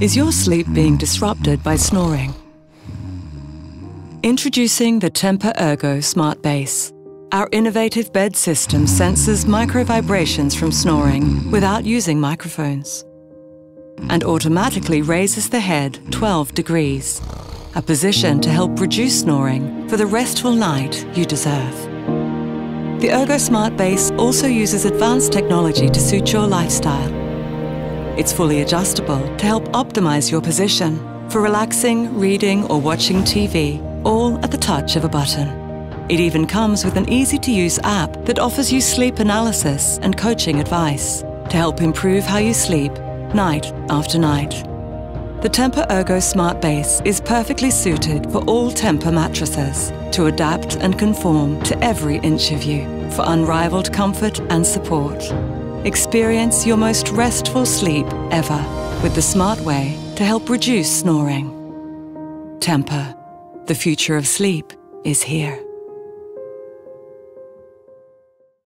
Is your sleep being disrupted by snoring? Introducing the Tempur Smartbase. Our innovative bed system senses micro-vibrations from snoring without using microphones and automatically raises the head 12 degrees, a position to help reduce snoring for the restful night you deserve. The Smartbase also uses advanced technology to suit your lifestyle. It's fully adjustable to help optimize your position for relaxing, reading, or watching TV, all at the touch of a button. It even comes with an easy-to-use app that offers you sleep analysis and coaching advice to help improve how you sleep night after night. The Tempur Smartbase is perfectly suited for all Tempur mattresses to adapt and conform to every inch of you for unrivaled comfort and support. Experience your most restful sleep ever with the smart way to help reduce snoring. Tempur, the future of sleep is here.